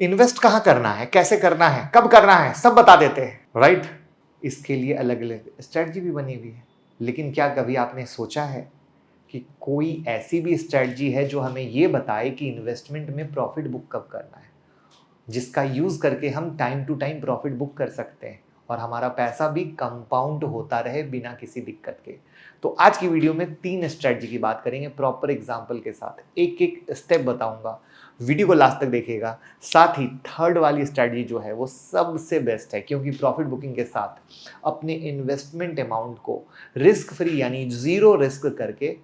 Invest कहाँ करना है, कैसे करना है, कब करना है, सब बता देते हैं, राइट। इसके लिए अलग अलग स्ट्रेटजी भी बनी हुई है। लेकिन क्या कभी आपने सोचा है कि कोई ऐसी भी स्ट्रेटजी है जो हमें ये बताए कि इन्वेस्टमेंट में प्रॉफिट बुक कब करना है, जिसका यूज करके हम time to time profit book कर सकते हैं और हमारा पैसा भी कंपाउंड होता रहे बिना किसी दिक्कत के। तो आज की वीडियो में 3 स्ट्रेटजी की बात करेंगे प्रॉपर एग्जांपल के साथ, एक एक स्टेप बताऊंगा। वीडियो को लास्ट तक देखिएगा। साथ ही थर्ड वाली स्ट्रेटजी जो है वो सबसे बेस्ट है, क्योंकि प्रॉफिट बुकिंग के साथ अपने इन्वेस्टमेंट अमाउंट को रिस्क फ्री यानी जीरो रिस्क करके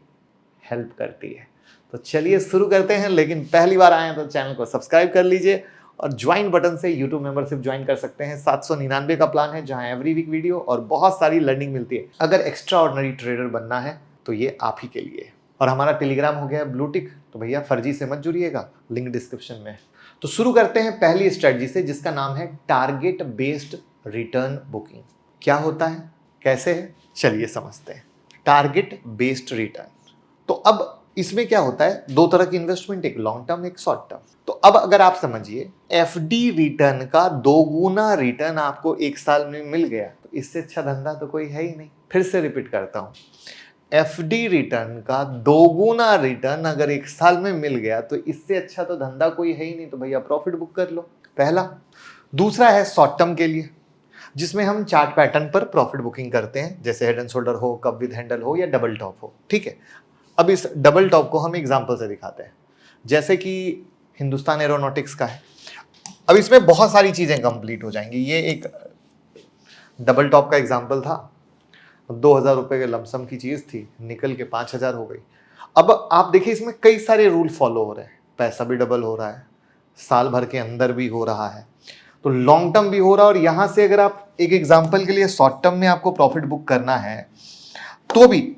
हेल्प करती है। तो चलिए शुरू करते हैं। लेकिन पहली बार आए हैं तो चैनल को सब्सक्राइब कर लीजिए और ज्वाइन बटन से यूट्यूब मेंबरशिप ज्वाइन कर सकते हैं। 799 का प्लान है, जहां एवरी वीक वीडियो और बहुत सारी लर्निंग मिलती है। अगर एक्स्ट्रा ऑर्डिनरी ट्रेडर बनना है तो ये आप ही के लिए है। और हमारा टेलीग्राम हो गया ब्लू टिक, तो भैया फर्जी से मत जुड़िएगा, लिंक डिस्क्रिप्शन में है। तो शुरू करते हैं पहली स्ट्रेटजी से, जिसका नाम है टारगेट बेस्ड रिटर्न बुकिंग। क्या होता है, कैसे है, चलिए समझते हैं। टारगेट बेस्ड रिटर्न, तो अब इसमें क्या होता है, दो तरह की इन्वेस्टमेंट, एक लॉन्ग टर्म एक शॉर्ट टर्म। तो अब अगर आप समझिए एफडी रिटर्न का 2 गुना रिटर्न आपको एक साल में मिल गया, तो इससे अच्छा धंधा तो कोई है ही नहीं। फिर से रिपीट करता हूं, एफडी रिटर्न का 2 गुना रिटर्न अगर एक साल में मिल गया तो इससे अच्छा तो धंधा कोई है ही नहीं। तो भैया प्रॉफिट बुक कर लो, पहला। दूसरा है शॉर्ट टर्म के लिए, जिसमें हम चार्ट पैटर्न पर प्रॉफिट बुकिंग करते हैं, जैसे हेड एंड शोल्डर हो, कप विद हैंडल हो या डबल टॉप हो, ठीक है। अब इस डबल टॉप को हम एग्जांपल से दिखाते हैं, जैसे कि हिंदुस्तान एरोनॉटिक्स का है। अब इसमें बहुत सारी चीजें कंप्लीट हो जाएंगी। ये एक डबल टॉप का एग्जांपल था, 2,000 रुपए के लमसम की चीज थी, निकल के 5,000 हो गई। अब आप देखिए इसमें कई सारे रूल फॉलो हो रहे हैं, पैसा भी डबल हो रहा है, साल भर के अंदर भी हो रहा है, तो लॉन्ग टर्म भी हो रहा है। और यहां से अगर आप एक एग्जांपल के लिए शॉर्ट टर्म में आपको प्रॉफिट बुक करना है तो भी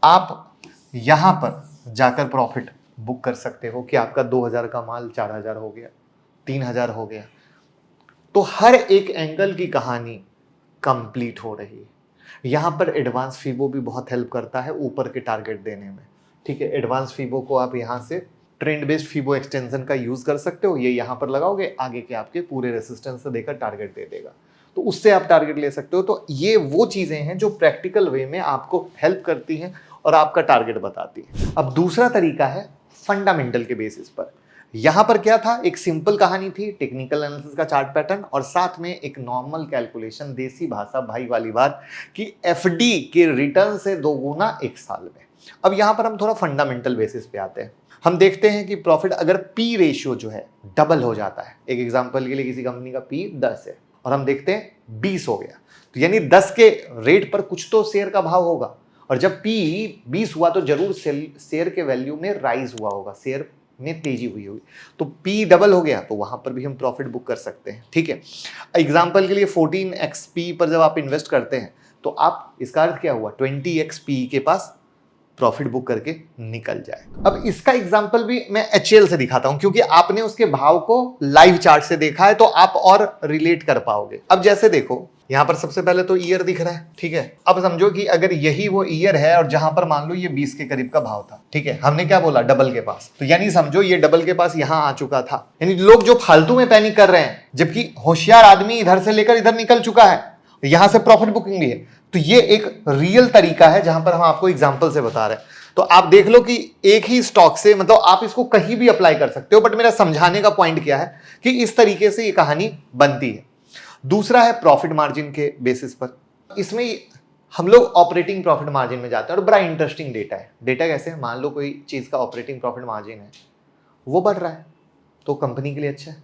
आप यहां पर जाकर प्रॉफिट बुक कर सकते हो कि आपका 2,000 का माल 4,000 हो गया, 3,000 हो गया। तो हर एक एंगल की कहानी कंप्लीट हो रही है। यहां पर एडवांस फीबो भी बहुत हेल्प करता है ऊपर के टारगेट देने में, ठीक है। एडवांस फीबो को आप यहां से ट्रेंड बेस्ड फीबो एक्सटेंशन का यूज कर सकते हो। ये यहां पर लगाओगे, आगे के आपके पूरे रेसिस्टेंस से देकर टारगेट दे देगा, तो उससे आप टारगेट ले सकते हो। तो ये वो चीजें हैं जो प्रैक्टिकल वे में आपको हेल्प करती हैं और आपका टारगेट बताती है। अब दूसरा तरीका है फंडामेंटल के बेसिस पर। यहां पर क्या था, एक सिंपल कहानी थी, टेक्निकल एनालिसिस का चार्ट पैटर्न और साथ में एक नॉर्मल कैलकुलेशन, देसी भाषा भाई वाली बात कि एफडी के रिटर्न से 2 गुना एक साल में। अब यहां पर हम थोड़ा फंडामेंटल बेसिस पे आते हैं। हम देखते हैं कि प्रॉफिट अगर पी रेशियो जो है डबल हो जाता है, एक एग्जांपल के लिए किसी कंपनी का पी 10 है और हम देखते हैं 20 हो गया, तो यानी 10 के रेट पर कुछ तो शेयर का भाव होगा, और जब पी 20 हुआ तो जरूर शेयर के वैल्यू में राइज हुआ होगा, शेयर में तेजी हुई होगी, तो पी डबल हो गया, तो वहां पर भी हम प्रॉफिट बुक कर सकते हैं, ठीक है। एग्जांपल के लिए 14x पी पर जब आप इन्वेस्ट करते हैं तो आप, इसका अर्थ क्या हुआ, 20x पी के पास प्रॉफिट बुक करके निकल जाए। अब इसका एग्जांपल भी मैं एचएल से दिखाता हूं, क्योंकि आपने उसके भाव को लाइव चार्ट से देखा है तो आप और रिलेट कर पाओगे। अब जैसे देखो यहां पर सबसे पहले तो ईयर दिख रहा है, ठीक है। अब समझो कि अगर यही वो ईयर है और जहां पर मान लो ये 20 के करीब का भाव था, ठीक है, हमने क्या बोला, डबल के पास, तो यानी समझो ये डबल के पास यहां आ चुका था। यानी लोग जो फालतू में पैनिक कर रहे हैं, जबकि होशियार आदमी इधर से लेकर इधर निकल चुका है, यहां से प्रॉफिट बुकिंग भी है। तो ये एक रियल तरीका है जहां पर हम आपको एग्जांपल से बता रहे हैं। तो आप देख लो कि एक ही स्टॉक से, मतलब आप इसको कहीं भी अप्लाई कर सकते हो, बट मेरा समझाने का पॉइंट क्या है कि इस तरीके से ये कहानी बनती है। दूसरा है प्रॉफिट मार्जिन के बेसिस पर। इसमें हम लोग ऑपरेटिंग प्रॉफिट मार्जिन में जाते हैं और बड़ा इंटरेस्टिंग डेटा है। डेटा कैसे है, मान लो कोई चीज का ऑपरेटिंग प्रॉफिट मार्जिन है, वो बढ़ रहा है तो कंपनी के लिए अच्छा है,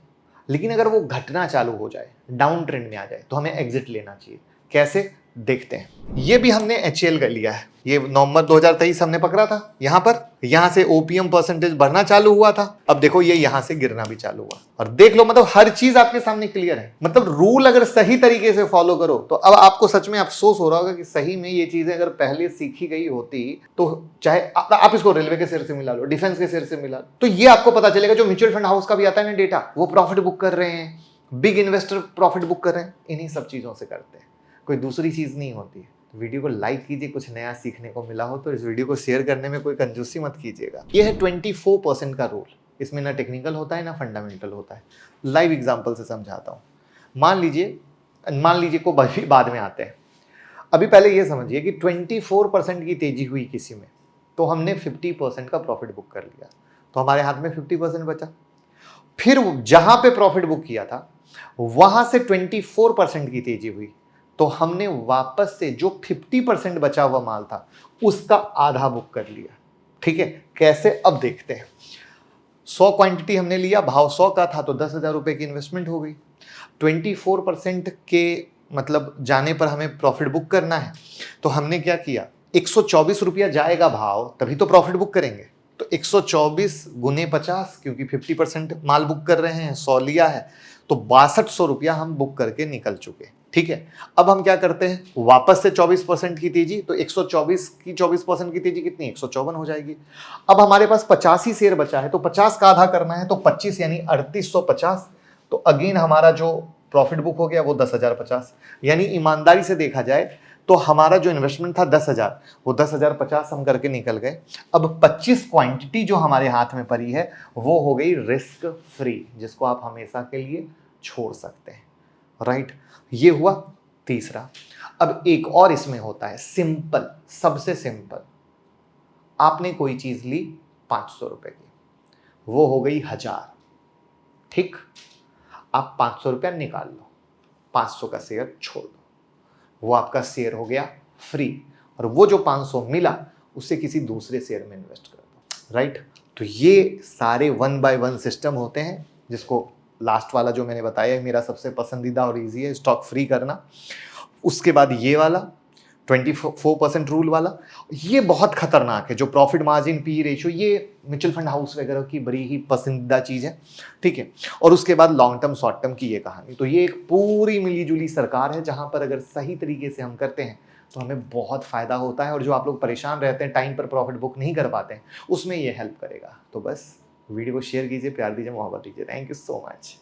लेकिन अगर वो घटना चालू हो जाए, डाउन ट्रेंड में आ जाए, तो हमें एग्जिट लेना चाहिए। कैसे, देखते हैं। ये भी हमने एचएल का लिया है, ये नवंबर 2023 हमने पकड़ा था। यहां से ओपीएम परसेंटेज बढ़ना चालू हुआ था, अब देखो ये यहां से गिरना भी चालू हुआ, और देख लो, मतलब हर चीज आपके सामने क्लियर है। मतलब रूल अगर सही तरीके से फॉलो करो तो अब आपको सच में अफसोस हो रहा होगा कि सही में ये चीजें अगर पहले सीखी गई होती, तो चाहे आप इसको रेलवे के शेयर से मिला लो, डिफेंस के शेयर से मिला लो, तो ये आपको पता चलेगा। जो म्यूचुअल फंड हाउस का भी आता है ना डेटा, वो प्रॉफिट बुक कर रहे हैं, बिग इन्वेस्टर प्रॉफिट बुक कर रहे हैं, इन्हीं सब चीजों से करते हैं, कोई दूसरी चीज नहीं होती है। तो वीडियो को लाइक कीजिए, कुछ नया सीखने को मिला हो तो इस वीडियो को शेयर करने में कोई कंजूसी मत कीजिएगा। ये है 24% का रूल, इसमें ना टेक्निकल होता है ना फंडामेंटल होता है। लाइव एग्जांपल से समझाता हूँ। मान लीजिए को बाद में आते हैं। अभी पहले ये समझिए कि 24% की तेजी हुई किसी में, तो हमने 50% का प्रॉफिट बुक कर लिया, तो हमारे हाथ में 50% बचा। फिर जहां पे प्रॉफिट बुक किया था वहां से 24% की तेजी हुई, तो हमने वापस से जो 50% बचा हुआ माल था उसका आधा बुक कर लिया। ठीक है, कैसे अब देखते हैं। 100 क्वांटिटी हमने लिया, भाव 100 का था, तो 10,000 रुपए की इन्वेस्टमेंट हो गई। 24% के मतलब जाने पर हमें प्रॉफिट बुक करना है, तो हमने क्या किया, 124 रुपया जाएगा भाव, तभी तो प्रॉफिट बुक करेंगे। तो 124 गुने 50, क्योंकि 50% माल बुक कर रहे हैं, 100 लिया है, तो 6200 रुपया हम बुक करके निकल चुके। ठीक है, अब हम क्या करते हैं, वापस से 24% की तेजी, तो 124 की 24% की तेजी कितनी, 154 हो जाएगी। अब हमारे पास 50 ही शेयर बचा है, तो 50 का आधा करना है, तो 25 यानी 3850। तो अगेन हमारा जो प्रॉफिट बुक हो गया वो 10,050। यानी ईमानदारी से देखा जाए तो हमारा जो इन्वेस्टमेंट था 10,000, वो 10,050 हम करके निकल गए। अब 25 क्वांटिटी जो हमारे हाथ में पड़ी है वो हो गई रिस्क फ्री, जिसको आप हमेशा के लिए छोड़ सकते हैं। राइट, ये हुआ तीसरा। अब एक और इसमें होता है सिंपल, सबसे सिंपल। आपने कोई चीज ली 500 रुपए की, वो हो गई 1000। ठीक, आप 500 रुपया निकाल लो, 500 का शेयर छोड़ दो, वो आपका शेयर हो गया फ्री, और वो जो 500 मिला उसे किसी दूसरे शेयर में इन्वेस्ट कर दो। राइट, तो ये सारे 1 बाय 1 सिस्टम होते हैं, जिसको लास्ट वाला जो मैंने बताया मेरा सबसे पसंदीदा और इजी है, स्टॉक फ्री करना। उसके बाद ये वाला 24% रूल वाला, ये बहुत खतरनाक है। जो प्रॉफिट मार्जिन पी रेशियो, ये म्यूचुअल फंड हाउस वगैरह की बड़ी ही पसंदीदा चीज है। ठीक है, और उसके बाद लॉन्ग टर्म शॉर्ट टर्म की ये कहानी। तो ये एक पूरी मिलीजुली सरकार है, जहां पर अगर सही तरीके से हम करते हैं तो हमें बहुत फायदा होता है। और जो आप लोग परेशान रहते हैं, टाइम पर प्रॉफिट बुक नहीं कर पाते हैं, उसमें ये हेल्प करेगा। तो बस वीडियो को शेयर कीजिए, प्यार दीजिए, मोहब्बत दीजिए। Thank you so much.